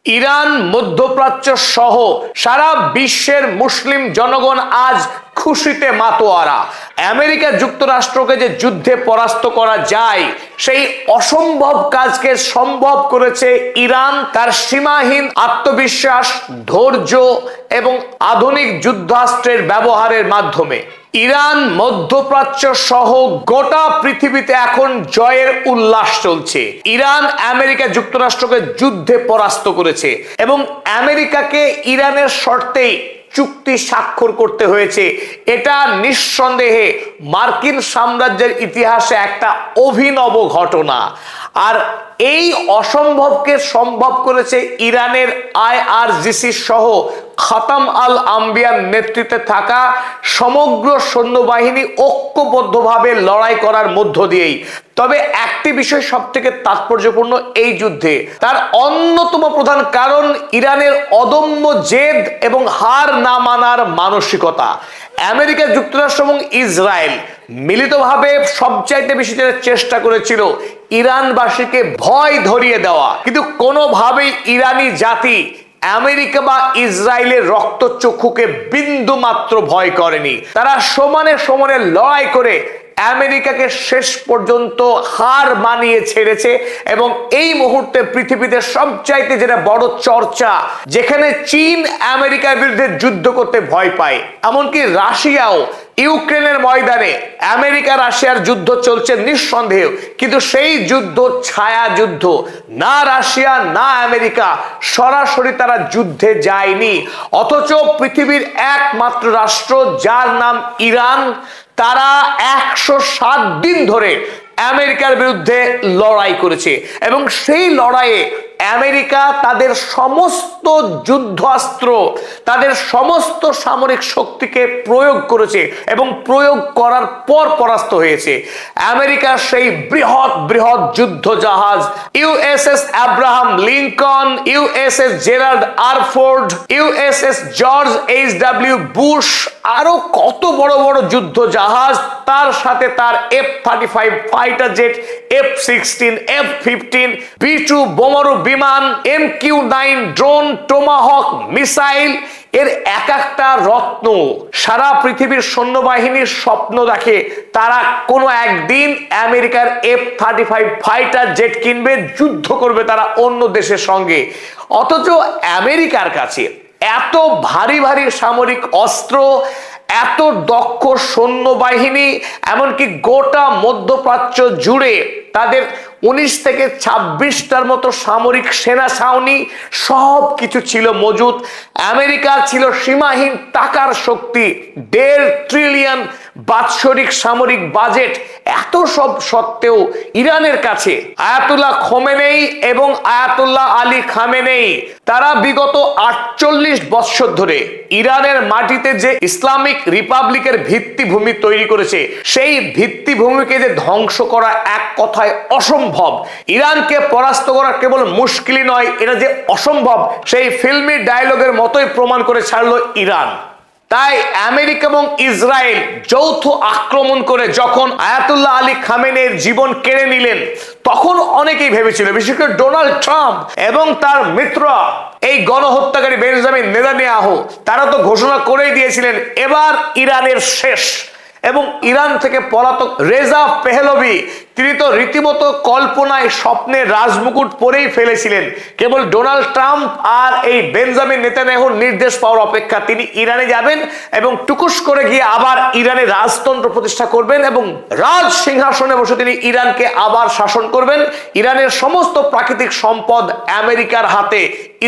Iran, মধ্যপ্রাচ্য সহ সারা বিশ্বের মুসলিম জনগণ আজ খুশিতে মাতোয়ারা। আমেরিকা যুক্তরাষ্ট্রকে যে যুদ্ধে পরাস্ত করা যায়, সেই অসম্ভব কাজকে সম্ভব করেছে ইরান তার সীমাহীন আত্মবিশ্বাস, ধৈর্য এবং আধুনিক যুদ্ধাস্ত্রের ব্যবহারের মাধ্যমে। ইরান, মধ্যপ্রাচ্য সহ গোটা পৃথিবীতে এখন জয়ের উল্লাস চলছে। ইরান আমেরিকা যুক্তরাষ্ট্রকে যুদ্ধে পরাস্ত করেছে এবং আমেরিকাকে ইরানের শর্তেই চুক্তি স্বাক্ষর করতে হয়েছে। এটা নিঃসন্দেহে মার্কিন সাম্রাজ্যের ইতিহাসে একটা অভিনব ঘটনা। আর এই অসম্ভবকে সম্ভব করেছে ইরানের IRGC সহ খতম আল আম্বিয়ার নেতৃত্বে থাকা সমগ্র সৈন্যবাহিনী ঐক্যবদ্ধভাবে লড়াই করার মধ্য দিয়েই। তবে একটি বিষয় সব থেকে তাৎপর্যপূর্ণ এই যুদ্ধে, তার অন্যতম প্রধান কারণ ইরানের অদম্য জেদ এবং হার না মানার মানসিকতা। আমেরিকা যুক্তরাষ্ট্র এবং ইসরায়েল মিলিতভাবে সবচাইতে বেশি চেষ্টা করেছিল ইরানবাসীকে ভয় ধরিয়ে দেওয়া, কিন্তু কোনোভাবেই ইরানি জাতি আমেরিকা বা ইসরায়েলের রক্তচক্ষুকে বিন্দু মাত্র ভয় করেনি। তারা সমানে সমানে লড়াই করে আমেরিকাকে শেষ পর্যন্ত হার মানিয়ে ছেড়েছে। এবং এই মুহূর্তে পৃথিবীতে সবচাইতে যেটা বড় চর্চা, যেখানে চীন আমেরিকার বিরুদ্ধে যুদ্ধ করতে ভয় পায়, এমনকি রাশিয়াও ইউক্রেনের ময়দানে আমেরিকা রাশিয়ার যুদ্ধ চলছে নিঃসন্দেহ, কিন্তু সেই যুদ্ধ ছায়া যুদ্ধ। না রাশিয়া না আমেরিকা সরাসরি তারা যুদ্ধে যায়নি, অথচ পৃথিবীর একমাত্র রাষ্ট্র যার নাম ইরান, তারা 107 দিন ধরে আমেরিকার বিরুদ্ধে লড়াই করেছে এবং সেই লড়াইয়ে আমেরিকা তাদের সমস্ত যুদ্ধাস্ত্র, তাদের সমস্ত সামরিক শক্তিকে প্রয়োগ করেছে এবং প্রয়োগ করার পর পরাস্ত হয়েছে। আমেরিকার সেই বৃহৎ বৃহৎ যুদ্ধ জাহাজ USS Abraham Lincoln, USS Gerald R Ford, USS George H.W. Bush, আরো কত বড় বড় যুদ্ধ জাহাজ, তার সাথে তার F-35 fighter jet, F-16, F-15, B-2 বোমারু বিমান, MQ-9 ড্রোন, টোমাহক মিসাইল, এর এক একটা রত্ন সারা পৃথিবীর সৈন্যবাহিনীর স্বপ্ন দেখে তারা কোনো একদিন আমেরিকার F-35 ফাইটার জেট কিনবে, যুদ্ধ করবে তারা অন্য দেশের সঙ্গে। অথচ আমেরিকার কাছে এত ভারী ভারী সামরিক অস্ত্র, এত দক্ষ সৈন্যবাহিনী, এমনকি গোটা মধ্যপ্রাচ্য জুড়ে তাদের 19 থেকে 26টার মতো সামরিক সেনা ছাউনি সব কিছু ছিল মজুদ। আমেরিকা ছিল সীমাহীন টাকার শক্তি, 1.5 ট্রিলিয়ন বাৎসরিক সামরিক বাজেট। এত সব সত্ত্বেও ইরানের কাছে আয়াতুল্লাহ খোমেনেই এবং আয়াতুল্লাহ আলী খামেনেই তারা বিগত 48 বছর ধরে ইরানের মাটিতে যে ইসলামিক রিপাবলিকের ভিত্তিভূমি তৈরি করেছে, সেই ভিত্তিভূমিকে যে ধ্বংস করা এক কথায় অসম্ভব। ইরানকে পরাস্ত করা কেবল মুশকিলই নয়, এটা যে অসম্ভব সেই ফিল্মি ডায়লগের মতোই প্রমাণ করে ছাড়লো ইরান। তাই আমেরিকা এবং ইসরায়েল যৌথ আক্রমণ করে যখন আয়াতুল্লাহ আলী খামেনেইর জীবন কেড়ে নিলেন, তখন অনেকেই ভেবেছিল, বিশেষ করে ডোনাল্ড ট্রাম্প এবং তার মিত্ররা, এই গণহত্যাকারী বেঞ্জামিন নেতানিয়াহু, তারা তো ঘোষণা করেই দিয়েছিলেন এবার ইরানের শেষ। এবং ইরান থেকে পলাতক রেজা পেহলভি, তিনি তো রীতিমতো কল্পনায় স্বপ্নে রাজমুকুট পরেই ফেলেছিলেন। কেবল ডোনাল্ড ট্রাম্প আর এই বেঞ্জামিন নেতানিয়াহুর নির্দেশ পাওয়ার অপেক্ষা। তিনি ইরানে যাবেন এবং টুকুস করে গিয়ে আবার ইরানে রাজতন্ত্র প্রতিষ্ঠা করবেন এবং রাজ সিংহাসনে বসে তিনি ইরানকে আবার শাসন করবেন। ইরানের সমস্ত প্রাকৃতিক সম্পদ আমেরিকার হাতে,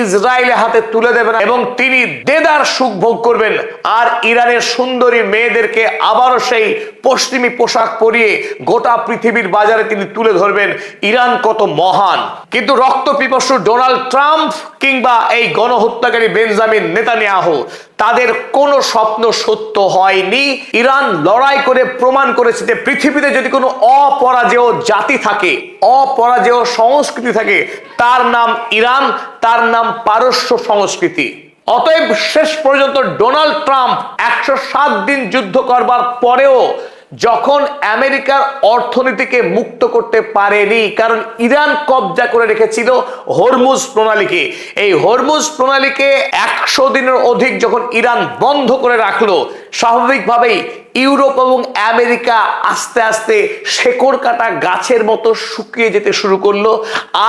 ইসরায়েলের হাতে তুলে দেবেন এবং তিনি দেদার সুখ ভোগ করবেন। আর ইরানের সুন্দরী মেয়েদেরকে আবারও সেই পশ্চিমী পোশাক পরিয়ে গোটা পৃথিবীর বাজারে তিনি তুলে ধরবেন ইরান কত মহান। কিন্তু রক্তপিপাসু ডোনাল্ড ট্রাম্প কিংবা এই গণহত্যাকারী বেঞ্জামিন নেতানিয়াহু, তাদের কোনো স্বপ্ন সত্য হয়নি। ইরান লড়াই করে প্রমাণ করেছে যে পৃথিবীতে যদি কোনো অপরাজেয় জাতি থাকে, অপরাজেয় সংস্কৃতি থাকে, তার নাম ইরান, তার নাম পারস্য সংস্কৃতি। অতএব শেষ পর্যন্ত ডোনাল্ড ট্রাম্প 107 দিন যুদ্ধ করবার পরেও যখন আমেরিকার অর্থনীতিকে মুক্ত করতে পারেনি, কারণ ইরান কবজা করে রেখেছিল হরমুজ প্রণালীকে। এই হরমুজ প্রণালীকে 100 দিনের অধিক যখন ইরান বন্ধ করে রাখলো, স্বাভাবিকভাবেই ইউরোপ এবং আমেরিকা আস্তে আস্তে শেকড় কাটা গাছের মতো শুকিয়ে যেতে শুরু করলো।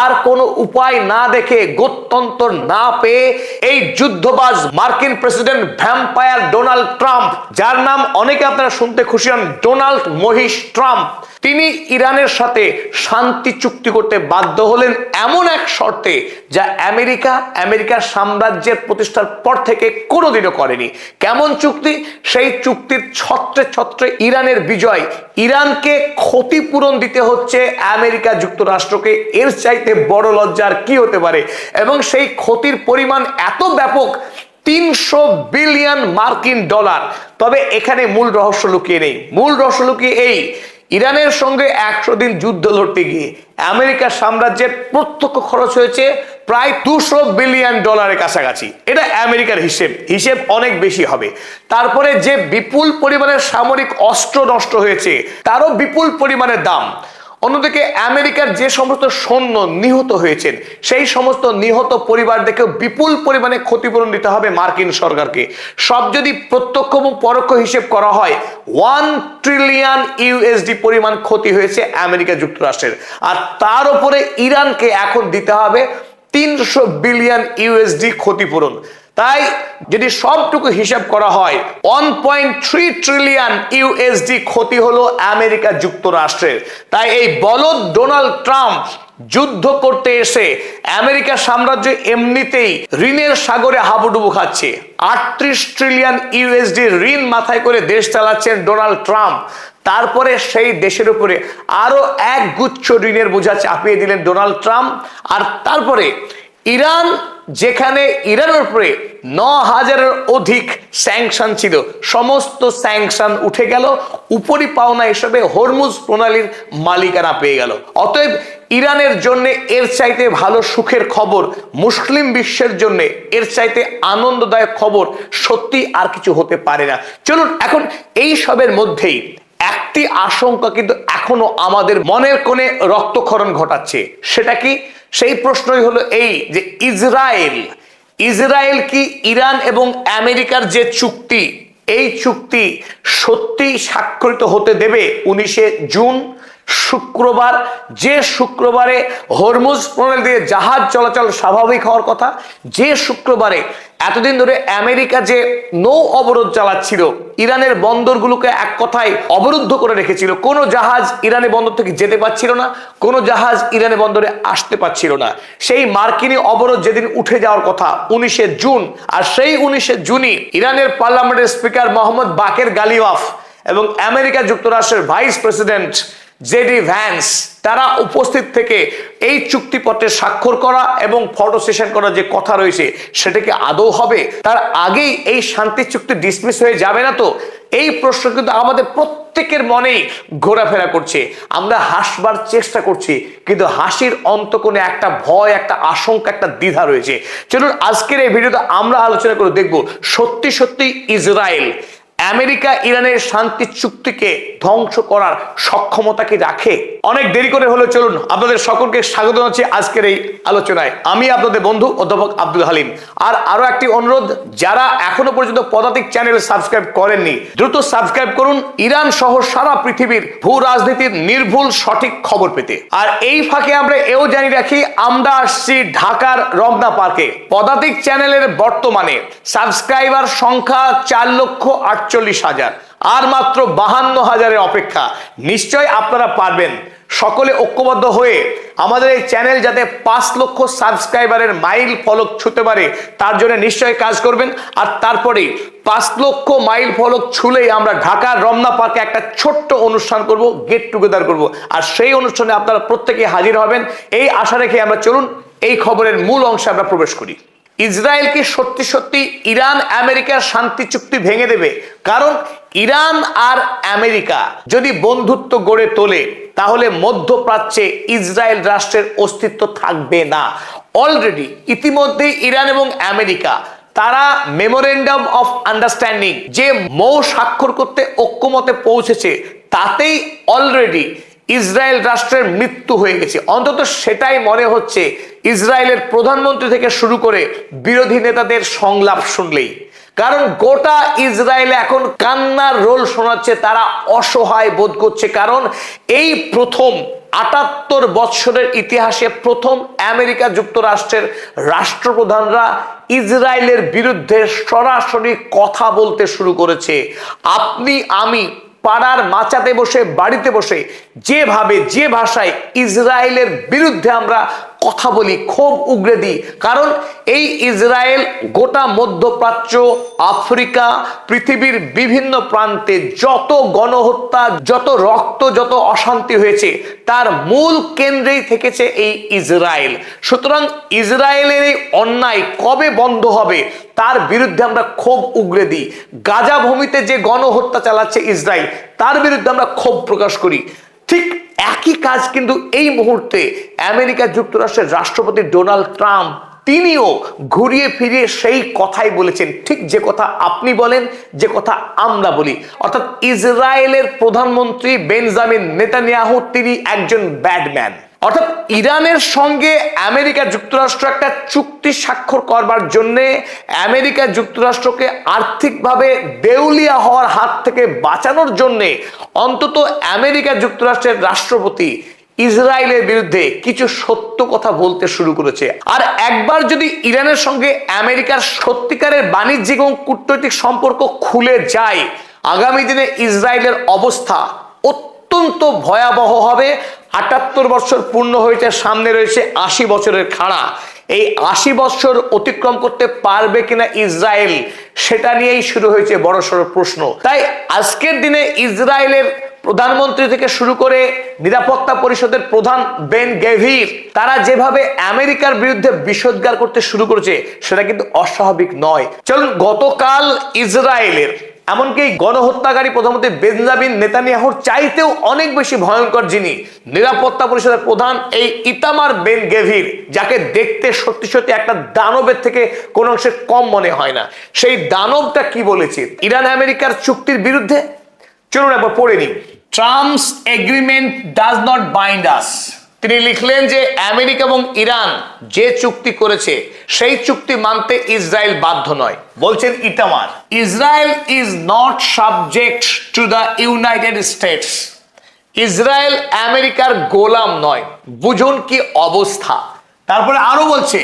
আর কোনো উপায় না দেখে, গত্যন্তর না পেয়ে এই যুদ্ধবাজ মার্কিন প্রেসিডেন্ট ভ্যাম্পায়ার ডোনাল্ড ট্রাম্প, যার নাম অনেকে আপনারা শুনতে খুশি হন, ডোনাল্ড মহিষ ট্রাম্প, তিনি ইরানের সাথে শান্তি চুক্তি করতে বাধ্য হলেন এমন এক শর্তে যা আমেরিকার সাম্রাজ্যের প্রতিষ্ঠার পর থেকে কোনোদিনও করেনি। কেমন চুক্তি? সেই চুক্তির ছত্রে ছত্রে ইরানের বিজয়। ইরানকে ক্ষতিপূরণ দিতে হচ্ছে আমেরিকা যুক্তরাষ্ট্রকে। এর চাইতে বড় লজ্জার কি হতে পারে? এবং সেই ক্ষতির পরিমাণ এত ব্যাপক, 300 বিলিয়ন মার্কিন ডলার। তবে এখানে মূল রহস্য লুকিয়ে নেই। মূল রহস্য লুকিয়ে এই, ইরানের সঙ্গে 100 দিন যুদ্ধ লড়তে গিয়ে আমেরিকার সাম্রাজ্যের প্রত্যক্ষ খরচ হয়েছে প্রায় 200 বিলিয়ন ডলারের কাছাকাছি। এটা আমেরিকার হিসেব অনেক বেশি হবে। তারপরে যে বিপুল পরিমাণের সামরিক অস্ত্র নষ্ট হয়েছে, তারও বিপুল পরিমাণের দাম। অন্যদিকে আমেরিকার যে সমস্ত সৈন্য নিহত হয়েছেন, সেই সমস্ত নিহত পরিবারদেরকেও বিপুল পরিমাণে ক্ষতিপূরণ দিতে হবে মার্কিন সরকারকে। সব যদি প্রত্যক্ষ এবং পরোক্ষ হিসেব করা হয়, 1 ট্রিলিয়ন ইউএসডি পরিমাণ ক্ষতি হয়েছে আমেরিকা যুক্তরাষ্ট্রের। আর তার উপরে ইরানকে এখন দিতে হবে 300 বিলিয়ন ইউএসডি ক্ষতিপূরণ। তাই যদি সবটুকু হিসাব করা হয়, 1.3 ট্রিলিয়ন ইউএসডি ক্ষতি হলো আমেরিকা যুক্তরাষ্ট্রের। তাই এই বলদ ডোনাল্ড ট্রাম্প যুদ্ধ করতে এসে আমেরিকা সাম্রাজ্য এমনিতেই ঋণের সাগরে হাবুডুবু খাচ্ছে। 38 ট্রিলিয়ন ইউএসডি ঋণ মাথায় করে দেশ চালাচ্ছেন ডোনাল্ড ট্রাম্প। তারপরে সেই দেশের উপরে আরো এক গুচ্ছ ঋণের বোঝা চাপিয়ে দিলেন ডোনাল্ড ট্রাম্প। আর তারপরে ইরান, যেখানে ইরানের উপরে 9000-এর অধিক স্যাংশন ছিল, সমস্ত স্যাংশন উঠে গেল। উপরি পাওনা হিসেবে হরমুজ প্রণালীর মালিকানা পেয়ে গেল। অতএব ইরানের জন্য এর চাইতে ভালো সুখের খবর, মুসলিম বিশ্বের জন্য এর চাইতে আনন্দদায়ক খবর সত্যি আর কিছু হতে পারে না। চলুন, এখন এই সবের মধ্যেই একটি আশঙ্কা কিন্তু এখনো আমাদের মনের কোণে রক্তক্ষরণ ঘটাচ্ছে। সেটা কি? সেই প্রশ্নই হলো এই যে ইসরায়েল কি ইরান এবং আমেরিকার যে চুক্তি, এই চুক্তি সত্যি স্বাক্ষরিত হতে দেবে 19শে জুন শুক্রবার, যে শুক্রবারে হরমুজ প্রণালী দিয়ে জাহাজ চলাচল স্বাভাবিক হওয়ার কথা, যে শুক্রবারে এতদিন ধরে আমেরিকা যে নৌ অবরোধ চালাচ্ছিল, ইরানের বন্দরগুলোকে এক কথায় অবরুদ্ধ করে রেখেছিল, কোনো জাহাজ ইরানের বন্দর থেকে যেতে পারছিল না, কোনো জাহাজ ইরানের বন্দরে আসতে পারছিল না। সেই মার্কিনী অবরোধ যেদিন উঠে যাওয়ার কথা 19শে জুন, আর সেই 19শে জুনই ইরানের পার্লামেন্টের স্পিকার মোহাম্মদ বাকের গালিবাফ এবং আমেরিকা যুক্তরাষ্ট্রের ভাইস প্রেসিডেন্ট জেডি ভ্যান্স, তারা উপস্থিত থেকে এই চুক্তিপত্রে স্বাক্ষর করা এবং ফটো সেশন করার যে কথা রয়েছে, সেটাকে আদৌ হবে? তার আগেই এই শান্তি চুক্তি ডিসমিস হয়ে যাবে না তো? এই প্রশ্ন কিন্তু আমাদের প্রত্যেকের মনেই ঘোরাফেরা করছে। আমরা হাসবার চেষ্টা করছি, কিন্তু হাসির অন্তকোণে একটা ভয়, একটা আশঙ্কা, একটা দ্বিধা রয়েছে। চলুন, আজকের এই ভিডিওতে আমরা আলোচনা করে দেখব সত্যি সত্যি ইসরায়েল আমেরিকা ইরানের শান্তি চুক্তিকে ধ্বংস করার সক্ষমতা কি রাখে? অনেক দেরি করে হলো, চলুন আপনাদের সকলকে স্বাগত জানাচ্ছি আজকের এই আলোচনায়। আমি আপনাদের বন্ধু অধ্যাপক আব্দুল হালিম। আর আরো একটি অনুরোধ, যারা এখনো পর্যন্ত পদাতিক চ্যানেল সাবস্ক্রাইব করেননি, দ্রুত সাবস্ক্রাইব করুন ইরান সহ সারা পৃথিবীর ভূ রাজনীতির নির্ভুল সঠিক খবর পেতে। আর এই ফাঁকে আমরা এও জানিয়ে রাখি, আমরা আসছি ঢাকার রমনা পার্কে। পদাতিক চ্যানেলের বর্তমানে সাবস্ক্রাইবার সংখ্যা 4,48,000, আর মাত্র 52,000-এর অপেক্ষা। নিশ্চয় আপনারা পারবেন। সকলে ঐক্যবদ্ধ হয়ে আমাদের এই চ্যানেল যাতে 5 লক্ষ সাবস্ক্রাইবারের মাইল ফলক ছুঁতে পারে, তার জন্য নিশ্চয়ই কাজ করবেন। আর তারপরে 5 লক্ষ মাইল ফলক ছুলেই আমরা ঢাকার রমনা পার্কে একটা ছোট্ট অনুষ্ঠান করব, গেট টুগেদার করব। আর সেই অনুষ্ঠানে আপনারা প্রত্যেকে হাজির হবেন, এই আশা রেখে আমরা চলুন এই খবরের মূল অংশে আমরা প্রবেশ করি। ইসরায়েল কি সত্যি সত্যি ইরান আমেরিকার শান্তি চুক্তি ভেঙে দেবে? কারণ ইরান আর আমেরিকা যদি বন্ধুত্ব গড়ে তোলে, তাহলে মধ্যপ্রাচ্যে ইসরায়েল রাষ্ট্রের অস্তিত্ব থাকবে না। অলরেডি ইতিমধ্যে ইরান এবং আমেরিকা তারা মেমোরেন্ডাম অফ আন্ডারস্ট্যান্ডিং যে মৌ স্বাক্ষর করতে ঐক্যমতে পৌঁছেছে তাতেই অলরেডি ইসরায়েল রাষ্ট্রের মৃত্যু হয়ে গেছে, অন্তত সেটাই মনে হচ্ছে ইসরায়েলের প্রধানমন্ত্রী থেকে শুরু করে বিরোধী নেতাদের সংলাপ শুনলেই। কারণ গোটা ইসরায়েলে এখন কান্নার রোল শোনাচ্ছে, তারা অসহায় বোধ করছে। কারণ এই প্রথম ৭৮ বৎসরের ইতিহাসে প্রথম আমেরিকা যুক্তরাষ্ট্রের রাষ্ট্রপ্রধানরা ইসরায়েলের বিরুদ্ধে সরাসরি কথা বলতে শুরু করেছে। আপনি আমি পাড়ার মাচাতে বসে, বাড়িতে বসে যেভাবে যে ভাষায় ইসরায়েলের বিরুদ্ধে আমরা কথা বলি, ক্ষোভ উগরে দিই। কারণ এই ইসরায়েল গোটা মধ্যপ্রাচ্য, আফ্রিকা, পৃথিবীর বিভিন্ন প্রান্তে যত গণহত্যা, যত রক্ত, যত অশান্তি হয়েছে তার মূল কেন্দ্রেই থেকেছে এই ইসরায়েল। সুতরাং ইসরায়েলের এই অন্যায় কবে বন্ধ হবে তার বিরুদ্ধে আমরা ক্ষোভ উগরে দিই। গাজা ভূমিতে যে গণহত্যা চালাচ্ছে ইসরায়েল, তার বিরুদ্ধে আমরা ক্ষোভ প্রকাশ করি। ঠিক একই কাজ কিন্তু এই মুহূর্তে আমেরিকা যুক্তরাষ্ট্রের রাষ্ট্রপতি ডোনাল্ড ট্রাম্প তিনিও ঘুরিয়ে ফিরিয়ে সেই কথাই বলেছেন, ঠিক যে কথা আপনি বলেন, যে কথা আমরা বলি। অর্থাৎ ইসরায়েলের প্রধানমন্ত্রী বেঞ্জামিন নেতানিয়াহু তিনি একজন ব্যাডম্যান। অর্থাৎ ইরানের সঙ্গে আমেরিকা যুক্তরাষ্ট্র একটা চুক্তি স্বাক্ষর করবার জন্য আমেরিকা যুক্তরাষ্ট্রকে আর্থিকভাবে দেউলিয়া হওয়ার হাত থেকে বাঁচানোর জন্য অন্তত আমেরিকা যুক্তরাষ্ট্রের রাষ্ট্রপতি ইসরায়েলের বিরুদ্ধে কিছু সত্য কথা বলতে শুরু করেছে। আর একবার যদি ইরানের সঙ্গে আমেরিকার সত্যিকারের বাণিজ্যিক এবং কূটনৈতিক সম্পর্ক খুলে যায়, আগামী দিনে ইসরায়েলের অবস্থা অত্যন্ত ভয়াবহ হবে। ৭৮ বছর পূর্ণ হয়েছে, সামনে রয়েছে ৮০ বছরের খাড়া। এই ৮০ বছর অতিক্রম করতে পারবে কিনা ইসরায়েল, সেটা নিয়েই শুরু হয়েছে বড়সড় প্রশ্ন। তাই আজকের দিনে ইসরায়েলের প্রধানমন্ত্রী থেকে শুরু করে নিরাপত্তা পরিষদের প্রধান বেন গেভির তারা যেভাবে আমেরিকার বিরুদ্ধে বিষোদ্গার করতে শুরু করেছে সেটা কিন্তু অস্বাভাবিক নয়। চলুন, গতকাল ইসরায়েলের এমনকি গণহত্যাকারী প্রধানমন্ত্রী বেঞ্জামিন নেতানিয়াহুর চাইতেও অনেক বেশি ভয়ঙ্কর যিনি নিরাপত্তা পরিষদের প্রধান, এই ইতামার বেন গেভির, যাকে দেখতে সত্যি সত্যি একটা দানবের থেকে কোনো অংশে কম মনে হয় না, সেই দানবটা কি বলেছে ইরান আমেরিকার চুক্তির বিরুদ্ধে? চলুন একবার পড়ে নিই। Trump's agreement does not bind us. তিনি লিখলেন যে আমেরিকা এবং ইরান যে চুক্তি করেছে সেই চুক্তি মানতে ইসরায়েল বাধ্য নয়। বলছেন Itamar, Israel is not subject to the United states. Israel আমেরিকার গোলাম নয়। বুঝুন কি অবস্থা। তারপরে আরো বলছে,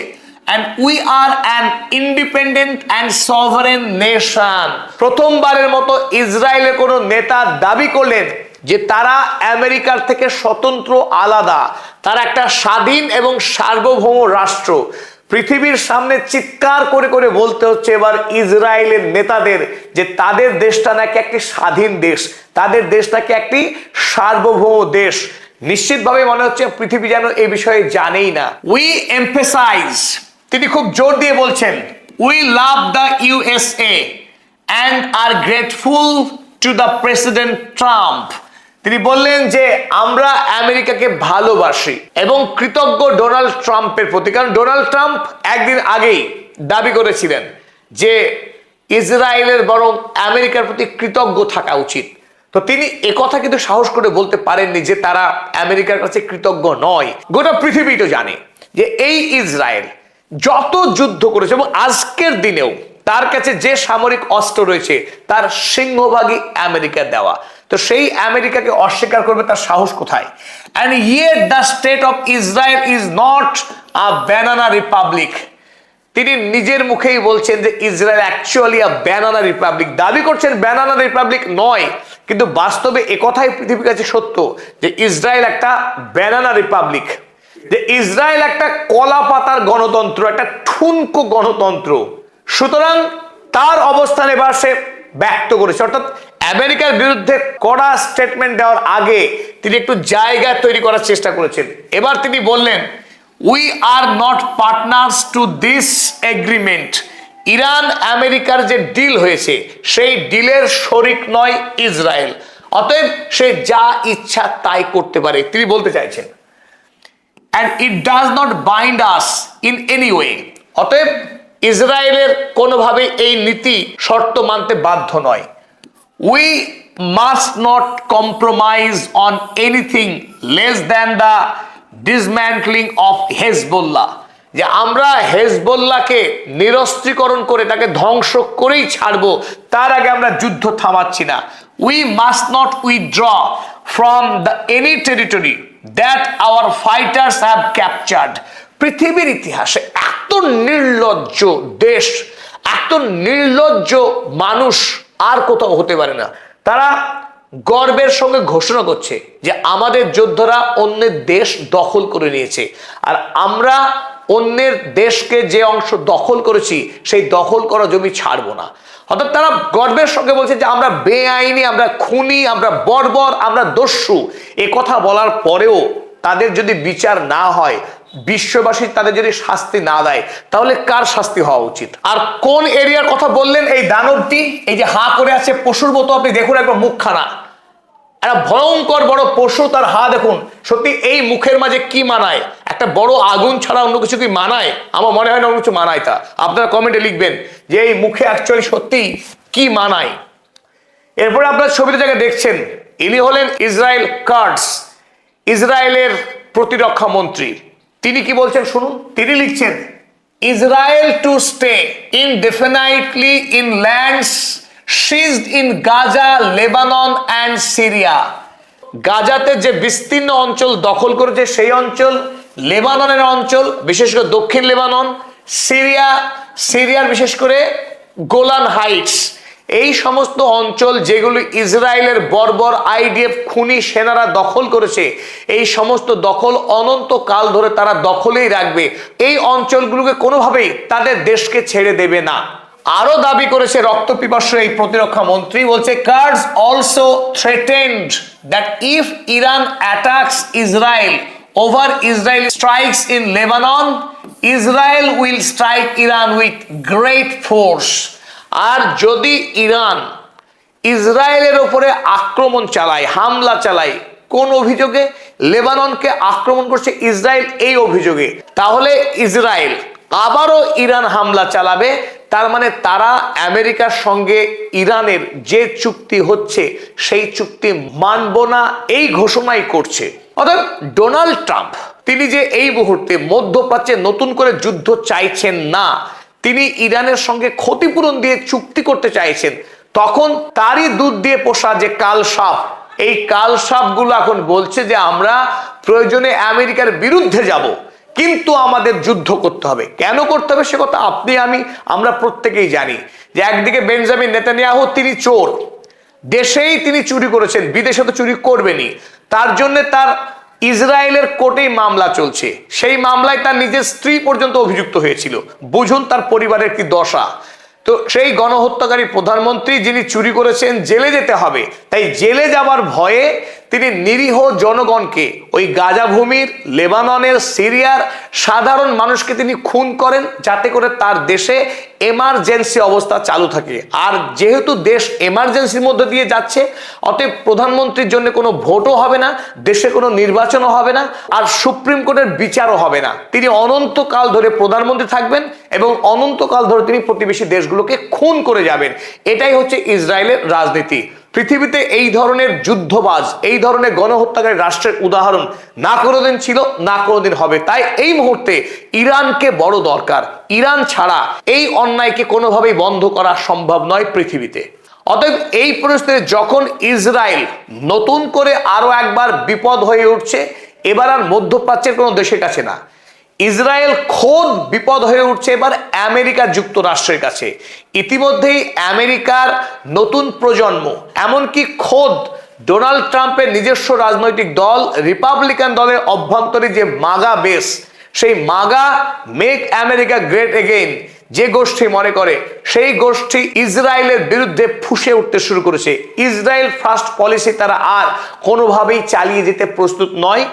and we are an independent and sovereign nation. প্রথমবারের মতো ইসরায়েলের কোন নেতা দাবি করলেন যে তারা আমেরিকার থেকে স্বতন্ত্র, আলাদা, তারা একটা স্বাধীন এবং সার্বভৌম রাষ্ট্র। পৃথিবীর সামনে চিৎকার করে করে বলতে হচ্ছে এবার ইসরায়েলের নেতাদের যে তাদের দেশটা নাকি একটি স্বাধীন দেশ, তাদের দেশ নাকি একটি সার্বভৌম দেশ। নিশ্চিতভাবে মনে হচ্ছে পৃথিবী যেন এই বিষয়ে জানেই না। উই এমফেসাইজ, তিনি খুব জোর দিয়ে বলছেন, we love the USA and R grateful to the president Trump. তিনি বললেন যে আমরা আমেরিকাকে ভালোবাসি এবং কৃতজ্ঞ ডোনাল্ড ট্রাম্পের প্রতি। কারণ ডোনাল্ড ট্রাম্প একদিন আগেই দাবি করেছিলেন যে ইসরায়েলের বরং আমেরিকার প্রতি কৃতজ্ঞ থাকা উচিত। তো তিনি একথা কিন্তু সাহস করে বলতে পারেননি যে তারা আমেরিকার কাছে কৃতজ্ঞ নয়। গোটা পৃথিবী তো জানে যে এই ইসরায়েল যত যুদ্ধ করেছে এবং আজকের দিনেও তার কাছে যে সামরিক অস্ত্র রয়েছে তার সিংহভাগই আমেরিকা দেওয়া। তো সেই আমেরিকাকে অস্বীকার করবে তার সাহস কোথায়? and yet the state of Israel is not a banana republic. তিনি নিজের মুখেই বলছেন যে ইসরায়েল অ্যাকচুয়ালি আ ব্যানানা রিপাবলিক। দাবি করছেন ব্যানানা রিপাবলিক নয়, কিন্তু বাস্তবে একথাই পৃথিবীর কাছে সত্য যে ইসরায়েল একটা ব্যানানা রিপাবলিক, যে ইসরায়েল একটা কলা পাতার গণতন্ত্র, একটা ঠুনকো গণতন্ত্র। সুতরাং তার অবস্থান এবার সে ব্যক্ত করেছে। অর্থাৎ আমেরিকার বিরুদ্ধে কড়া স্টেটমেন্ট দেওয়ার আগে তিনি একটু জায়গা তৈরি করার চেষ্টা করেছেন। এবার তিনি বললেন, we are not partners to this agreement. Iran আমেরিকার যে ডিল হয়েছে সেই ডিলের শরিক নয় ইসরায়েল, অতএব সে যা ইচ্ছা তাই করতে পারে, তিনি বলতে চাইছেন। and it does not bind us in any way. অতএব ইসরায়েলের কোনোভাবে এই নীতি শর্ত মানতে বাধ্য নয়। We must not compromise on anything less than the dismantling of Hezbollah, যে আমরা হেজবুল্লাহকে নিরস্ত্রীকরণ করে তাকে ধ্বংস করেই ছাড়বো, তার আগে আমরা যুদ্ধ থামাচ্ছি না। We must not withdraw from the any territory that our fighters have captured. পৃথিবীর ইতিহাসে এত নির্লজ্জ দেশ, এত নির্লজ্জ মানুষ আর কোথাও হতে পারে না। তারা গর্বের সঙ্গে ঘোষণা করছে যে আমাদের যোদ্ধারা অন্যের দেশ দখল করে নিয়েছে, আর আমরা অন্যের দেশকে যে অংশ দখল করেছি সেই দখল করা জমি ছাড়বো না। অর্থাৎ তারা গর্বের সঙ্গে বলছে যে আমরা বেআইনি, আমরা খুনি, আমরা বর্বর, আমরা দস্যু। এ কথা বলার পরেও তাদের যদি বিচার না হয়, বিশ্ববাসী তাদের যদি শাস্তি না দেয়, তাহলে কার শাস্তি হওয়া উচিত? আর কোন এরিয়ার কথা বললেন এই দানবটি? এই যে হা করে আছে পশুর মতো, আপনি দেখুন একবার মুখখানা, একটা ভয়ঙ্কর বড় পশু, তার হা দেখুন। সত্যি এই মুখের মাঝে কি মানায়? একটা বড় আগুন ছাড়া অন্য কিছু কি মানায়? আমার মনে হয় না অন্য কিছু মানায়। তা আপনারা কমেন্টে লিখবেন যে এই মুখে অ্যাকচুয়ালি সত্যি কি মানায়। এরপরে আপনারা ছবিতে যাকে দেখছেন, ইনি হলেন ইসরায়েল কাটজ, ইসরায়েলের প্রতিরক্ষা মন্ত্রী। তিনি কি বলছেন শুনুন। তিনি লিখছেন, Israel to stay indefinitely in lands seized in Gaza, Lebanon and Syria. গাজাতে যে বিস্তীর্ণ অঞ্চল দখল করেছে সেই অঞ্চল, লেবাননের অঞ্চল, বিশেষ করে দক্ষিণ লেবানন, সিরিয়ার বিশেষ করে গোলান হাইটস, এই সমস্ত অঞ্চল যেগুলো ইসরায়েলের বর্বর আইডিএফ খুনি সেনারা দখল করেছে, এই সমস্ত দখল অনন্তকাল ধরে তারা দখলেই রাখবে। এই অঞ্চলগুলোকে কোনোভাবেই তাদের দেশকে ছেড়ে দেবে না। আরো দাবি করেছে রক্তপিপাসু এই প্রতিরক্ষা মন্ত্রী, বলছে Katz also threatened that if Iran attacks Israel over Israel strikes in Lebanon, Israel will strike Iran with great force. আর যদি ইরান ইসরায়েলের উপরে আক্রমণ চালায়, হামলা চালায়, কোন অভিযোগে? লেবাননকে আক্রমণ করছে ইসরায়েল এই অভিযোগে, তাহলে ইসরায়েল আবারও ইরান হামলা চালাবে। তার মানে তারা আমেরিকার সঙ্গে ইরানের যে চুক্তি হচ্ছে সেই চুক্তি মানব না, এই ঘোষণাই করছে। অর্থাৎ ডোনাল্ড ট্রাম্প তিনি যে এই মুহূর্তে মধ্যপ্রাচ্যে নতুন করে যুদ্ধ চাইছেন না, তিনি ইরানের সঙ্গে ক্ষতিপূরণ দিয়ে চুক্তি করতে চাইছেন, তখন তারই দুধ দিয়ে পোষা যে কাল সাপ, এই কাল সাপগুলো এখন বলছে যে আমরা প্রয়োজনে আমেরিকার বিরুদ্ধে যাব, কিন্তু আমাদের যুদ্ধ করতে হবে। কেন করতে হবে সে কথা আপনি আমরা প্রত্যেকেই জানি যে একদিকে বেঞ্জামিন নেতানিয়াহু, তিনি চোর, দেশেই তিনি চুরি করেছেন, বিদেশে তো চুরি করবেনই। তার জন্য তার ইসরায়েলের কোর্টেই মামলা চলছে, সেই মামলায় তার নিজের স্ত্রী পর্যন্ত অভিযুক্ত হয়েছিল। বুঝুন তার পরিবারের কি দশা। তো সেই গণহত্যাকারী প্রধানমন্ত্রী যিনি চুরি করেছেন, জেলে যেতে হবে, তাই জেলে যাওয়ার ভয়ে তিনি নিরীহ জনগণকে, ওই গাজা ভূমির, লেবাননের, সিরিয়ার সাধারণ মানুষকে তিনি খুন করেন, যাতে করে তার দেশে এমার্জেন্সি অবস্থা চালু থাকে। আর যেহেতু দেশ এমার্জেন্সির মধ্যে দিয়ে যাচ্ছে, অতএব প্রধানমন্ত্রীর জন্য কোনো ভোটও হবে না, দেশে কোনো নির্বাচনও হবে না, আর সুপ্রিম কোর্টের বিচারও হবে না। তিনি অনন্তকাল ধরে প্রধানমন্ত্রী থাকবেন এবং অনন্তকাল ধরে তিনি প্রতিবেশী দেশগুলোকে খুন করে যাবেন। এটাই হচ্ছে ইসরায়েলের রাজনীতি। পৃথিবীতে এই ধরনের যুদ্ধবাজ, এই ধরনের গণহত্যাকারী রাষ্ট্রের উদাহরণ না কোনোদিন ছিল, না কোনোদিন হবে। তাই এই মুহূর্তে ইরানকে বড় দরকার। ইরান ছাড়া এই অন্যায়কে কোনোভাবেই বন্ধ করা সম্ভব নয় পৃথিবীতে। অতএব এই পরিস্থিতিতে যখন ইসরায়েল নতুন করে আরো একবার বিপদ হয়ে উঠছে, এবার আর মধ্যপ্রাচ্যের কোনো দেশের কাছে না, ইসরায়েল খোদ বিপদ হয়ে উঠছে এবার আমেরিকা যুক্তরাষ্ট্রের কাছে। ইতিমধ্যেই আমেরিকার নতুন প্রজন্ম, এমনকি খোদ ডোনাল্ড ট্রাম্পের নিজস্ব রাজনৈতিক দল রিপাবলিকান দলের অভ্যন্তরে যে মাগা বেস, সেই মাগা মেক আমেরিকা গ্রেট এগেইন যে গোষ্ঠী মনে করে, সেই গোষ্ঠী ইসরায়েলের বিরুদ্ধে ফুঁসে উঠতে শুরু করেছে। ইসরায়েল ফার্স্ট পলিসি তারা আর কোনোভাবেই চালিয়ে যেতে প্রস্তুত নয়।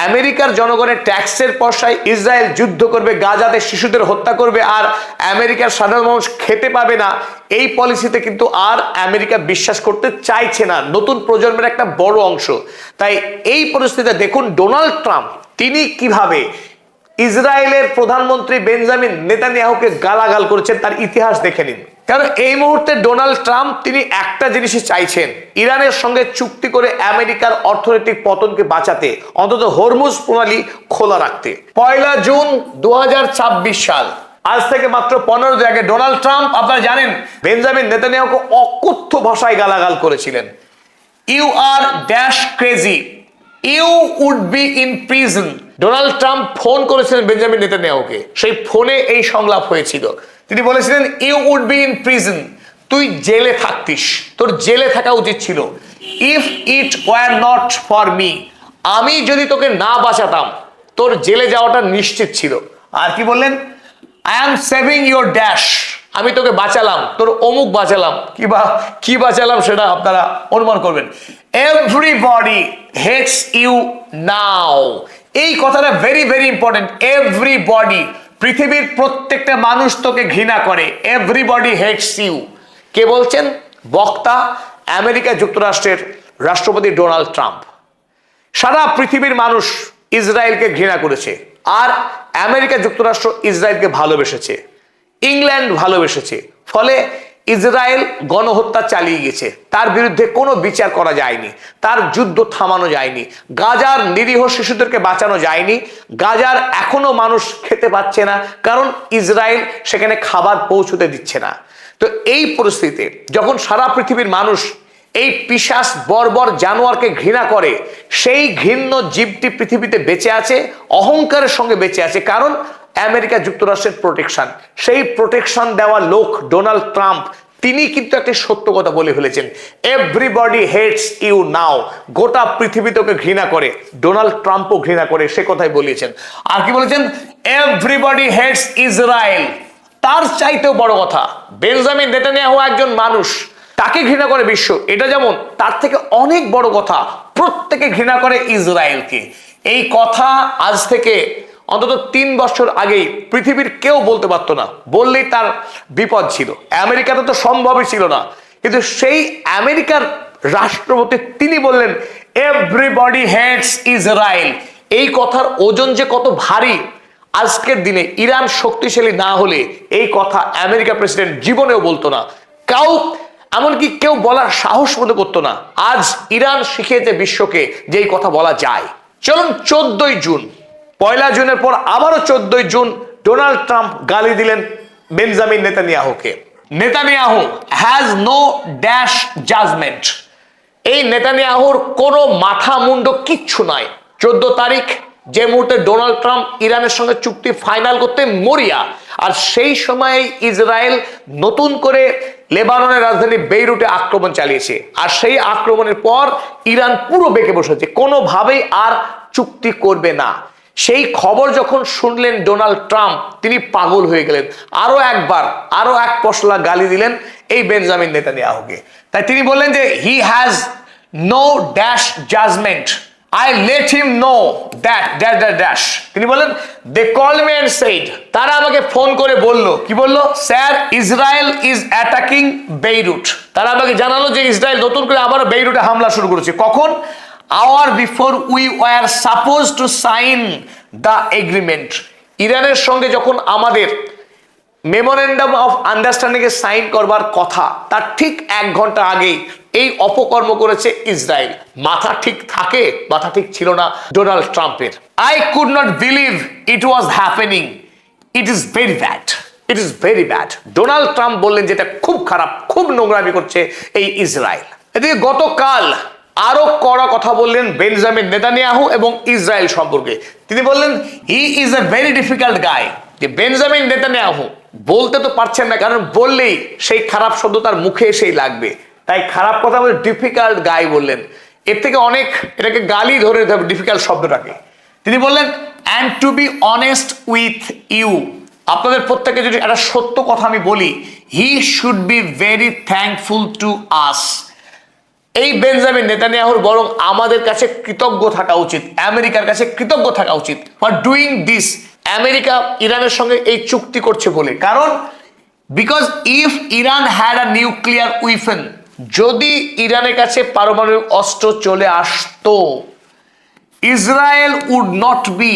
আমেরিকার জনগণের ট্যাক্সের পয়সায় ইসরায়েল যুদ্ধ করবে, গাজাতে শিশুদের হত্যা করবে, আর আমেরিকার সাধারণ মানুষ খেতে পাবে না। এই পলিসিতে কিন্তু আর আমেরিকা বিশ্বাস করতে চাইছে না, নতুন প্রজন্মের একটা বড় অংশ। তাই এই পরিস্থিতিতে দেখুন ডোনাল্ড ট্রাম্প তিনি কিভাবে ইসরায়েলের প্রধানমন্ত্রী বেঞ্জামিন নেতানিয়াহুকে গালাগাল করেছেন, তার ইতিহাস দেখে নিন। কারণ এই মুহূর্তে ডোনাল্ড ট্রাম্প তিনি একটা জিনিসই চাইছেন, ইরানের সঙ্গে চুক্তি করে আমেরিকার অর্থনৈতিক পতনকে বাঁচাতে, অন্তত হরমুজ প্রণালী খোলা রাখতে। 1 জুন 2026 সাল, আজ থেকে মাত্র 15 দিন আগে ডোনাল্ড ট্রাম্প, আপনারা জানেন, বেঞ্জামিন নেতানিয়াহুকে অকথ্য ভাষায় গালাগাল করেছিলেন। You are dash crazy, you would be in prison. Donald Trump phone করেছিলেন বেঞ্জামিন নেতানিয়াহুকে, সেই ফোনে এই সংলাপ হয়েছিল। তিনি বলেছিলেন you would be in prison, তুই জেলে থাকতিস, তোর জেলে থাকা উচিত ছিল। If it were not for me, আমি যদি তোকে না বাঁচাতাম তোর জেলে যাওয়াটা নিশ্চিত ছিল। আর কি বললেন, I am saving your dash, আমি তোকে বাঁচালাম, তোর অমুক বাঁচালাম, কি বাঁচালাম সেটা আপনারা অনুমান করবেন। এভরিবডি হেটস ইউ নাও, এই কথাটা ভেরি ভেরি ইম্পর্টেন্ট। এভরিবডি, পৃথিবীর প্রত্যেকটা মানুষ তোকে ঘৃণা করে। Everybody hates you. কে বলছেন? বক্তা আমেরিকা যুক্তরাষ্ট্রের রাষ্ট্রপতি ডোনাল্ড ট্রাম্প। সারা পৃথিবীর মানুষ ইসরায়েলকে ঘৃণা করেছে, আর আমেরিকা যুক্তরাষ্ট্র ইসরায়েলকে ভালোবেসেছে, ইংল্যান্ড ভালোবেসেছে। ফলে ইসরায়েল গণহত্যা চালিয়ে গেছে, তার বিরুদ্ধে কোনো বিচার করা যায়নি, তার যুদ্ধ থামানো যায়নি, গাজার নিরীহ শিশুদেরকে বাঁচানো যায়নি। গাজার এখনো মানুষ খেতে পাচ্ছে না, কারণ ইসরায়েল সেখানে খাবার পৌঁছতে দিচ্ছে না। তো এই পরিস্থিতিতে যখন সারা পৃথিবীর মানুষ এই পিশাচ বর্বর জানোয়ারকে ঘৃণা করে, সেই ঘৃণ্য জীবটি পৃথিবীতে বেঁচে আছে, অহংকারের সঙ্গে বেঁচে আছে, কারণ আমেরিকা যুক্তরাষ্ট্রের প্রোটেকশন। সেই প্রোটেকশন দেওয়া লোক ডোনাল্ড ট্রাম্প, তিনি কিন্তু একটি সত্য কথা বলে ফেলেছেন, এভরিবডি হেটস ইউ নাও। গোটা পৃথিবী তোকে ঘৃণা করে, ডোনাল্ড ট্রাম্পও ঘৃণা করে, সে কথাই বলেছেন। আর কি বলেছেন? Everybody hates Israel. তার চাইতেও বড় কথা, বেঞ্জামিন নেতানিয়াহু একজন মানুষ, তাকে ঘৃণা করে বিশ্ব, এটা যেমন, তার থেকে অনেক বড় কথা, প্রত্যেকে ঘৃণা করে ইসরায়েলকে। এই কথা আজ থেকে অন্তত 3 বছর আগেই পৃথিবীর কেউ বলতে পারতো না, বললেই তার বিপদ ছিল। আমেরিকাতে তো সম্ভবই ছিল না, কিন্তু সেই আমেরিকার রাষ্ট্রপতি তিনি বললেন এভরিবডি হেটস ইসরায়েল। এই কথার ওজন যে কত ভারী, আজকের দিনে ইরান শক্তিশালী না হলে এই কথা আমেরিকা প্রেসিডেন্ট জীবনেও বলতো না, এমনকি কেউ বলার সাহস মনে করতো না। আজ ইরান শিখিয়েছে বিশ্বকে যে এই কথা বলা যায়। চলুন 14 জুন, 1 জুনের পর আবারও 14 জুন ডোনাল্ড ট্রাম্প গালি দিলেন বেঞ্জামিন নেতানিয়াহুকে। Netanyahu has no dash judgment. এই নেতানিয়াহুর কোনো মাথা মুন্ড কিচ্ছু নাই। 14 তারিখ, যে মুহূর্তে ডোনাল্ড ট্রাম্প ইরানের সঙ্গে চুক্তি ফাইনাল করতে মরিয়া, আর সেই সময় ইসরায়েল নতুন করে লেবাননের রাজধানী বেইরুটে আক্রমণ চালিয়েছে, আর সেই আক্রমণের পর ইরান পুরো বেঁকে বসেছে, কোনোভাবেই আর চুক্তি করবে না। সেই খবর যখন শুনলেন ডোনাল্ড ট্রাম্প, তিনি পাগল হয়ে গেলেন, আরো এক পশলা গালি দিলেন এই বেঞ্জামিন নেতানিয়াহুকে। তাই তিনি বললেন যে he has no dash judgment, I let him know that dash. তিনি বলেন they called me and said, তারা আমাকে ফোন করে বলল, কি বলল? Sir, Israel is attacking Beirut. তারা আমাকে জানালো যে ইসরায়েল নতুন করে আবার বেইরুটে হামলা শুরু করেছে। কখন? Hour before we were suppose to sign the agreement. ইরানের সঙ্গে যখন আমাদের মেমোরেন্ডাম অফ আন্ডারস্ট্যান্ডিং এ সাইন করবার কথা, তার ঠিক 1 ঘন্টা আগেই এই অপকর্ম করেছে ইসরায়েল। মাথা ঠিক থাকে? মাথা ঠিক ছিল না ডোনাল্ড ট্রাম্পের। I could not believe it was happening, it is very bad, it is very bad. Donald Trump বললেন যেটা খুব খারাপ, খুব নোংরামি করছে এই ইসরায়েল। এদিকে গতকাল আরো কড়া কথা বললেন বেঞ্জামিন নেতানিয়াহু এবং ইসরায়েল সম্পর্কে। তিনি বললেন he is a very difficult guy. যে বেঞ্জামিন নেতানিয়াহু বলতে তো পারছেন না, কারণ বললেই সেই খারাপ শব্দ তার মুখে এসেই লাগবে, তাই খারাপ কথা বলে ডিফিকাল্ট গাই বললেন। এর থেকে অনেক এটাকে গালি ধরে দিতে হবে ডিফিকাল্ট শব্দটাকে। তিনি বললেন and to be honest with you, আপনাদের প্রত্যেকে যদি একটা সত্য কথা আমি বলি, he should be very thankful to us. এই বেঞ্জামিন নেতানিয়াহুর বরং আমাদের কাছে কৃতজ্ঞ থাকা উচিত, আমেরিকার কাছে কৃতজ্ঞ থাকা উচিত ফর ডুইং দিস। আমেরিকা ইরানের সঙ্গে এই চুক্তি করছে বলে, কারণ because if Iran had a nuclear weapon, যদি ইরানের কাছে পারমাণবিক অস্ত্র চলে আসতো, Israel would not be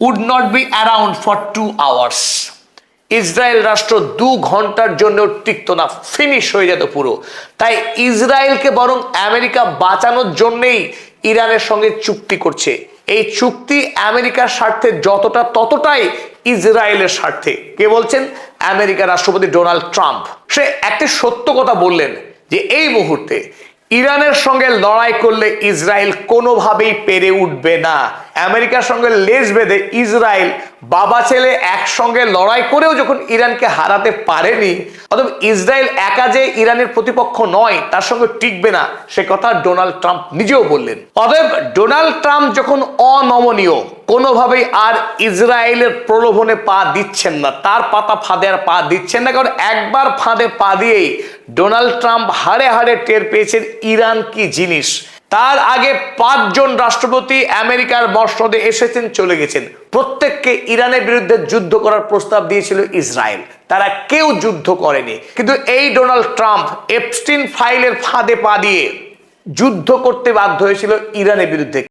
would not be around for 2 hours. Israel রাষ্ট্র 2 ঘন্টার জন্য টিকত না, ফিনিশ হয়ে যেত পুরো। তাই ইসরায়েলকে বরং আমেরিকা বাঁচানোর জন্যই ইরানের সঙ্গে চুক্তি করছে। এই চুক্তি আমেরিকার স্বার্থে যতটা ততটাই ইসরায়েলের স্বার্থে। কে বলছেন? আমেরিকার রাষ্ট্রপতি ডোনাল্ড ট্রাম্প। সে একটি সত্য কথা বললেন যে এই মুহূর্তে ইরানের সঙ্গে লড়াই করলে ইসরায়েল কোনোভাবেই পেরে উঠবে না। আমেরিকার সঙ্গে লেজ বেঁধে ইসরায়েল বাবা ছেলে একসঙ্গে লড়াই করেও যখন ইরানকে হারাতে পারেনি, অথবা ইসরায়েল একা যে ইরানের প্রতিপক্ষ নয়, তার সঙ্গে টিকবে না, সে কথা ডোনাল্ড ট্রাম্প নিজেও বললেন। অতএব ডোনাল্ড ট্রাম্প যখন অনমনীয়, কোনোভাবেই আর ইসরায়েলের প্রলোভনে পা দিচ্ছেন না, তার পাতা ফাঁদে আর পা দিচ্ছেন না, কারণ একবার ফাঁদে পা দিয়েই ডোনাল্ড ট্রাম্প হাড়ে হাড়ে টের পেয়েছেন ইরান কি জিনিস। তার আগে 5 জন রাষ্ট্রপতি আমেরিকার মসনদে এসেছেন, চলে গেছেন। প্রত্যেককে ইরানের বিরুদ্ধে যুদ্ধ করার প্রস্তাব দিয়েছিল ইসরায়েল, তারা কেউ যুদ্ধ করেনি। কিন্তু এই ডোনাল্ড ট্রাম্প এপস্টিন ফাইলের ফাঁদে পা দিয়ে যুদ্ধ করতে বাধ্য হয়েছিল ইরানের বিরুদ্ধে।